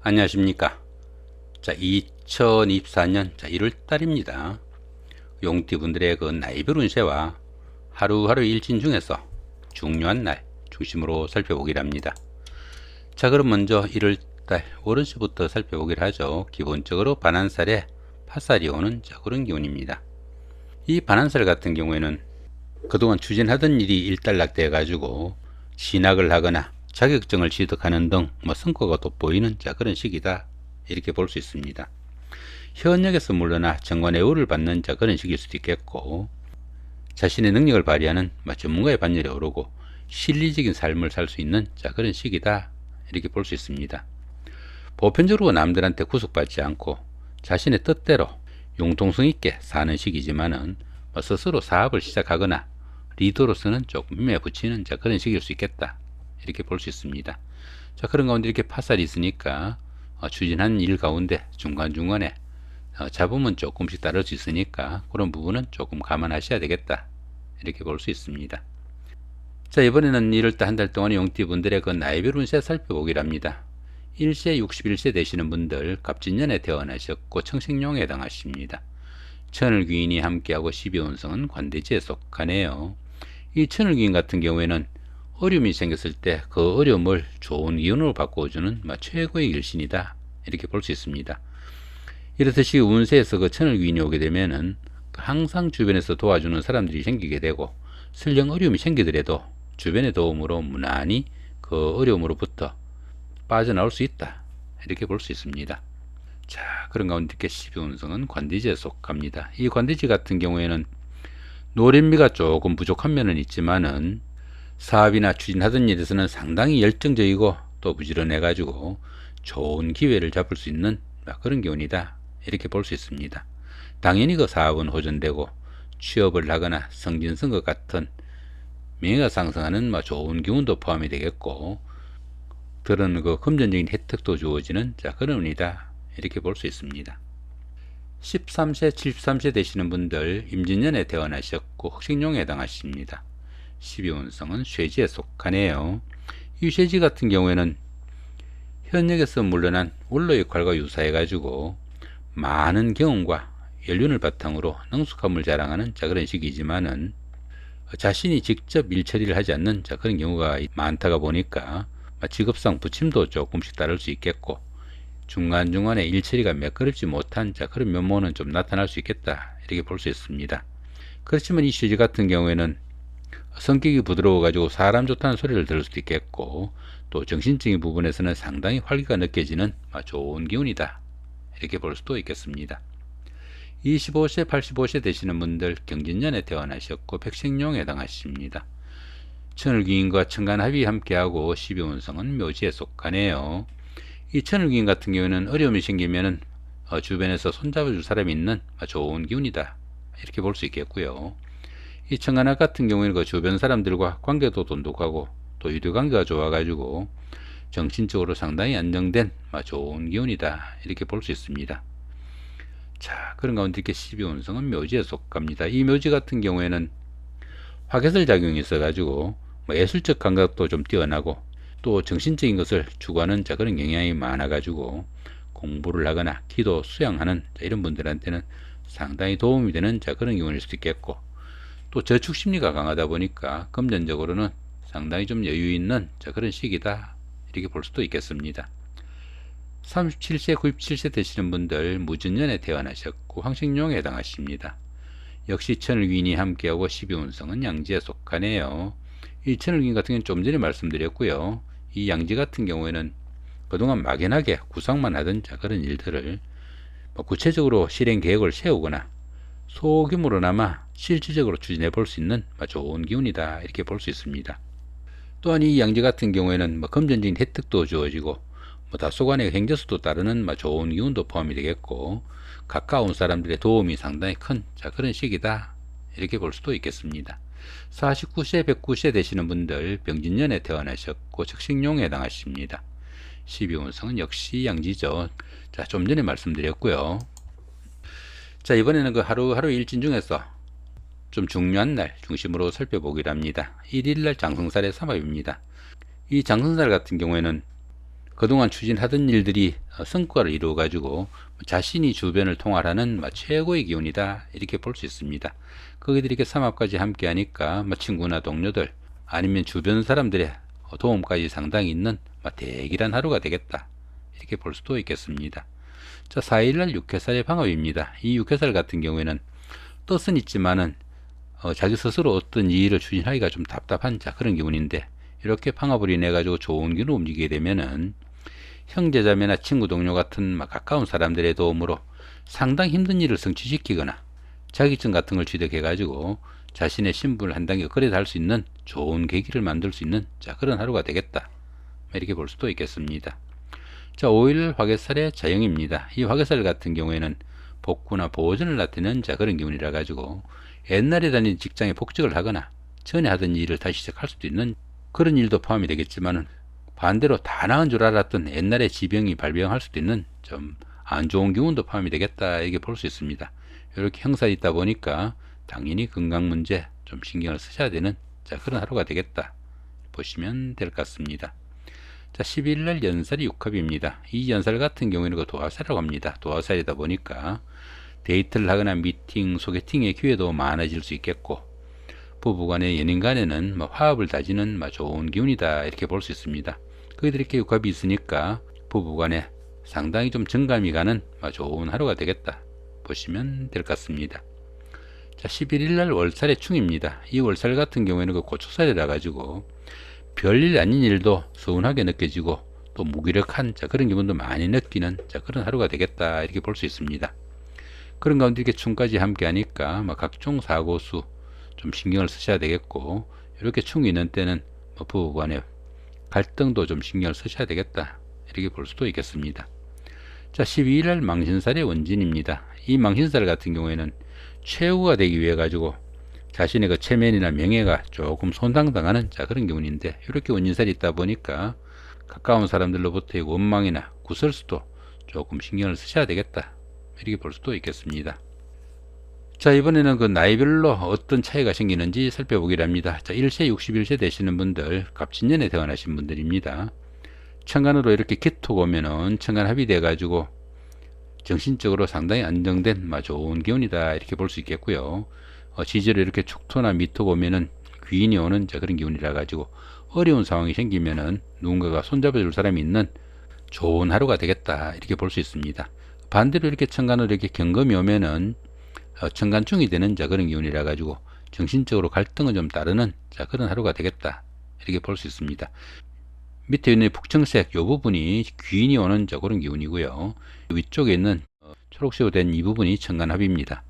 안녕하십니까. 2024년 1월 달입니다. 용띠분들의 그 나이별 운세와 하루하루 일진 중에서 중요한 날 중심으로 살펴보기를 합니다. 그럼 먼저 1월 달 월운세부터 살펴보기를 하죠. 기본적으로 반한살에 파살이 오는 그런 기운입니다. 이 반한살 같은 경우에는 그동안 추진하던 일이 일단락돼 가지고 진학을 하거나 자격증을 취득하는 등 성과가 돋보이는 그런 시기다, 이렇게 볼 수 있습니다. 현역에서 물러나 정관예우를 받는 그런 시기일 수도 있겠고, 자신의 능력을 발휘하는 전문가의 반열에 오르고 실리적인 삶을 살 수 있는 그런 시기다, 이렇게 볼 수 있습니다. 보편적으로 남들한테 구속받지 않고 자신의 뜻대로 융통성 있게 사는 시기지만은 스스로 사업을 시작하거나 리더로서는 조금 힘에 붙이는 그런 시기일 수 있겠다, 이렇게 볼 수 있습니다. 그런 가운데 이렇게 파살이 있으니까 추진한 일 가운데 중간중간에 잡음은 조금씩 따를 수 있으니까 그런 부분은 조금 감안하셔야 되겠다, 이렇게 볼 수 있습니다. 이번에는 1월달 한 달 동안의 용띠분들의 그 나이별 운세 살펴보기를 합니다. 1세 61세 되시는 분들 갑진년에 태어나셨고 청생룡에 해당하십니다. 천을귀인이 함께하고 12운성은 관대지에 속하네요. 이 천을귀인 같은 경우에는 어려움이 생겼을 때 그 어려움을 좋은 기운으로 바꿔주는 최고의 일신이다, 이렇게 볼 수 있습니다. 이렇듯이 운세에서 그 천을귀인이 오게 되면은 항상 주변에서 도와주는 사람들이 생기게 되고, 설령 어려움이 생기더라도 주변의 도움으로 무난히 그 어려움으로부터 빠져나올 수 있다, 이렇게 볼 수 있습니다. 그런 가운데 12운성은 관대지에 속합니다. 이 관대지 같은 경우에는 노련미가 조금 부족한 면은 있지만은 사업이나 추진하던 일에서는 상당히 열정적이고 또 부지런해 가지고 좋은 기회를 잡을 수 있는 그런 기운이다, 이렇게 볼 수 있습니다. 당연히 그 사업은 호전되고 취업을 하거나 승진선 것 같은 명예가 상승하는 좋은 기운도 포함이 되겠고, 그런 그 금전적인 혜택도 주어지는 그런 운이다, 이렇게 볼 수 있습니다. 13세 73세 되시는 분들 임진년에 태어나셨고 흑식룡에 해당하십니다. 12운성은 쇠지에 속하네요. 이 쇠지 같은 경우에는 현역에서 물러난 원로 역할과 유사해 가지고 많은 경험과 연륜을 바탕으로 능숙함을 자랑하는 그런 시기지만은 자신이 직접 일처리를 하지 않는 그런 경우가 많다가 보니까 직업상 부침도 조금씩 따를 수 있겠고, 중간중간에 일처리가 매끄럽지 못한 그런 면모는 좀 나타날 수 있겠다, 이렇게 볼 수 있습니다. 그렇지만 이 쇠지 같은 경우에는 성격이 부드러워 가지고 사람 좋다는 소리를 들을 수도 있겠고, 또 정신적인 부분에서는 상당히 활기가 느껴지는 좋은 기운이다, 이렇게 볼 수도 있겠습니다. 25세 85세 되시는 분들 경진년에 태어나셨고 백생룡에 해당하십니다. 천을귀인과 천간합이 함께하고 12운성은 묘지에 속하네요. 이 천을귀인 같은 경우에는 어려움이 생기면은 주변에서 손잡아줄 사람이 있는 좋은 기운이다, 이렇게 볼 수 있겠고요. 이 천간합 같은 경우에는 그 주변 사람들과 관계도 돈독하고 또 유대관계가 좋아가지고 정신적으로 상당히 안정된 좋은 기운이다, 이렇게 볼 수 있습니다. 그런 가운데 12운성은 묘지에 속합니다. 이 묘지 같은 경우에는 화개설 작용이 있어 가지고 예술적 감각도 좀 뛰어나고 또 정신적인 것을 추구하는 그런 경향이 많아 가지고 공부를 하거나 기도 수양하는 이런 분들한테는 상당히 도움이 되는 그런 기운일 수도 있겠고, 또 저축 심리가 강하다 보니까 금전적으로는 상당히 좀 여유 있는 그런 시기다, 이렇게 볼 수도 있겠습니다. 37세 97세 되시는 분들 무전년에 태어나셨고 황식룡에 해당하십니다. 역시 천을귀인이 함께하고 12운성은 양지에 속하네요. 이 천을귀인 같은 경우는 좀 전에 말씀드렸고요. 이 양지 같은 경우에는 그동안 막연하게 구상만 하던 그런 일들을 구체적으로 실행 계획을 세우거나 소규모로나마 실질적으로 추진해 볼 수 있는 좋은 기운이다, 이렇게 볼 수 있습니다. 또한 이 양지 같은 경우에는 금전적인 혜택도 주어지고 다소간의 행저수도 따르는 좋은 기운도 포함이 되겠고, 가까운 사람들의 도움이 상당히 큰 그런 시기다, 이렇게 볼 수도 있겠습니다. 49세 109세 되시는 분들 병진년에 태어나셨고 적식룡에 해당하십니다. 12운성은 역시 양지죠. 좀 전에 말씀드렸고요. 이번에는 그 하루하루 일진 중에서 좀 중요한 날 중심으로 살펴보기로 합니다. 1일날 장성살의 삼합입니다. 이 장성살 같은 경우에는 그동안 추진하던 일들이 성과를 이루어 가지고 자신이 주변을 통할하는 최고의 기운이다 이렇게 볼 수 있습니다. 거기들이 이렇게 삼합까지 함께 하니까 친구나 동료들 아니면 주변 사람들의 도움까지 상당히 있는 대길한 하루가 되겠다 이렇게 볼 수도 있겠습니다. 자, 4일날 육해살의 방업입니다. 이 육해살 같은 경우에는 뜻은 있지만은 자기 스스로 어떤 일을 추진하기가 좀 답답한 그런 기운인데, 이렇게 방업을 인해 가지고 좋은 기운으로 움직이게 되면은 형제자매나 친구 동료 같은 가까운 사람들의 도움으로 상당히 힘든 일을 성취시키거나 자격증 같은 걸 취득해 가지고 자신의 신분을 한 단계 업그레이드 할 수 있는 좋은 계기를 만들 수 있는 그런 하루가 되겠다 이렇게 볼 수도 있겠습니다. 자, 5일 화개살의 자영입니다. 이 화개살 같은 경우에는 복구나 보존을 나타내는 그런 기운이라 가지고 옛날에 다닌 직장에 복직을 하거나 전에 하던 일을 다시 시작할 수도 있는 그런 일도 포함이 되겠지만은, 반대로 다 나은 줄 알았던 옛날에 지병이 발병할 수도 있는 좀 안 좋은 기운도 포함이 되겠다 이렇게 볼 수 있습니다. 이렇게 형살이 있다 보니까 당연히 건강 문제 좀 신경을 쓰셔야 되는 그런 하루가 되겠다 보시면 될 것 같습니다. 자, 11일 연살이 육합입니다. 이 연살 같은 경우에는 도화살이라고 합니다. 도화살이다 보니까 데이트를 하거나 미팅, 소개팅의 기회도 많아질 수 있겠고, 부부간의 연인 간에는 화합을 다지는 좋은 기운이다 이렇게 볼 수 있습니다. 거기들 이렇게 육합이 있으니까 부부간에 상당히 좀 정감이 가는 좋은 하루가 되겠다 보시면 될 것 같습니다. 자, 11일날 월살의 충입니다. 이 월살 같은 경우에는 고축살이라 가지고 별일 아닌 일도 서운하게 느껴지고 또 무기력한 그런 기분도 많이 느끼는 그런 하루가 되겠다 이렇게 볼 수 있습니다. 그런 가운데 이렇게 충까지 함께 하니까 각종 사고수 좀 신경을 쓰셔야 되겠고, 이렇게 충이 있는 때는 부부간의 갈등도 좀 신경을 쓰셔야 되겠다 이렇게 볼 수도 있겠습니다. 자, 12일날 망신살의 원진입니다. 이 망신살 같은 경우에는 최후가 되기 위해 가지고 자신의 체면이나 명예가 조금 손상당하는 그런 기운인데, 이렇게 원진살이 있다 보니까 가까운 사람들로부터의 원망이나 구설수도 조금 신경을 쓰셔야 되겠다 이렇게 볼 수도 있겠습니다. 자, 이번에는 나이별로 어떤 차이가 생기는지 살펴보기로 합니다. 자, 1세 61세 되시는 분들, 갑진년에 태어나신 분들입니다. 천간으로 이렇게 기토가 오면은 천간합이 돼 가지고 정신적으로 상당히 안정된 좋은 기운이다 이렇게 볼 수 있겠고요. 지지로 이렇게 축토나 미토가 오면은 귀인이 오는 그런 기운이라 가지고 어려운 상황이 생기면은 누군가가 손잡아 줄 사람이 있는 좋은 하루가 되겠다 이렇게 볼 수 있습니다. 반대로 이렇게 천간으로 이렇게 경금이 오면은 천간충이 되는 그런 기운이라 가지고 정신적으로 갈등을 좀 따르는 그런 하루가 되겠다 이렇게 볼 수 있습니다. 밑에 있는 북청색 이 부분이 귀인이 오는 그런 기운이고요. 위쪽에 있는 초록색으로 된 이 부분이 천간합입니다.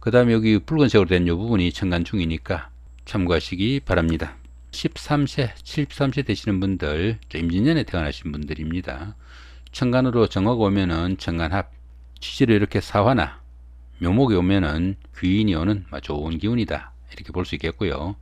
그 다음에 여기 붉은색으로 된 이 부분이 천간충이니까 참고하시기 바랍니다. 13세, 73세 되시는 분들, 임진년에 태어나신 분들입니다. 천간으로 정화가 오면은 천간합, 지지로 이렇게 사화나 묘목이 오면은 귀인이 오는 좋은 기운이다 이렇게 볼 수 있겠고요.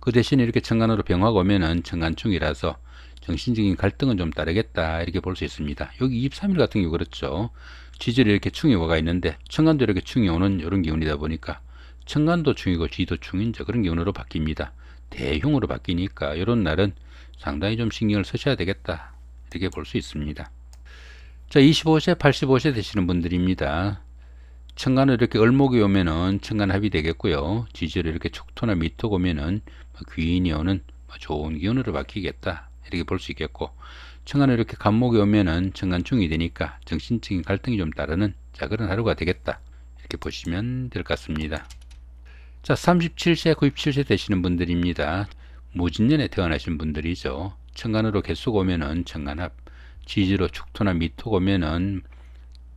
그 대신에 이렇게 천간으로 병화가 오면은 천간충이라서 정신적인 갈등은 좀 따르겠다 이렇게 볼 수 있습니다. 여기 23일 같은 경우 그렇죠. 지지로 이렇게 충이 와가 있는데 천간도 이렇게 충이 오는 이런 기운이다 보니까 천간도 충이고 지도 충인 그런 기운으로 바뀝니다. 대흉으로 바뀌니까 이런 날은 상당히 좀 신경을 쓰셔야 되겠다 이렇게 볼 수 있습니다. 자, 25세 85세 되시는 분들입니다. 천간으로 이렇게 을목이 오면은 천간합이 되겠고요. 지지로 이렇게 축토나 미토가 오면은 귀인이 오는 좋은 기운으로 바뀌겠다 이렇게 볼 수 있겠고, 천간으로 이렇게 간목이 오면은 천간충이 되니까 정신적인 갈등이 좀 따르는 그런 하루가 되겠다 이렇게 보시면 될 것 같습니다. 자, 37세 97세 되시는 분들입니다. 무진년에 태어나신 분들이죠. 천간으로 개수가 오면은 천간합, 지지로 축토나 미토가 오면은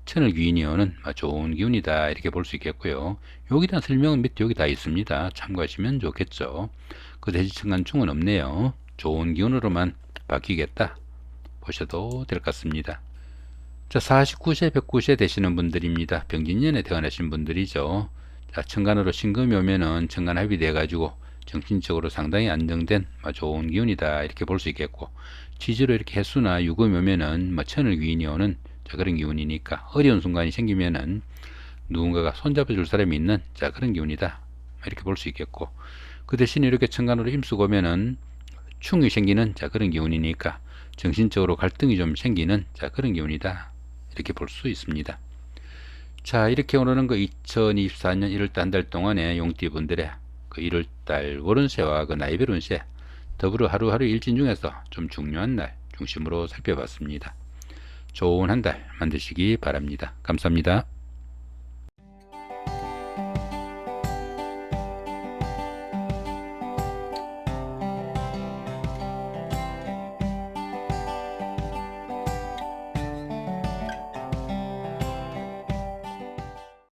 천을 귀인이 오는 좋은 기운이다 이렇게 볼 수 있겠고요. 여기에 대한 설명은 밑에 여기 다 있습니다. 참고하시면 좋겠죠. 그 대신 천간충은 없네요. 좋은 기운으로만 바뀌겠다 보셔도 될 것 같습니다. 자, 49세 109세 되시는 분들입니다. 병진년에 태어나신 분들이죠. 자, 천간으로 신금이 오면은 천간합이 돼 가지고 정신적으로 상당히 안정된 좋은 기운이다 이렇게 볼 수 있겠고, 지지로 이렇게 해수나 유금이 오면은 천을 귀인이 오는 그런 기운이니까 어려운 순간이 생기면은 누군가가 손잡아 줄 사람이 있는 그런 기운이다 이렇게 볼 수 있겠고, 그 대신에 이렇게 천간으로 임수가 오면은 충이 생기는 그런 기운이니까 정신적으로 갈등이 좀 생기는 그런 기운이다, 이렇게 볼 수 있습니다. 자, 이렇게 오늘은 2024년 1월달 한 달 동안의 용띠분들의 1월달 월운세와 나이별 운세, 더불어 하루하루 일진 중에서 좀 중요한 날 중심으로 살펴봤습니다. 좋은 한 달 만드시기 바랍니다. 감사합니다.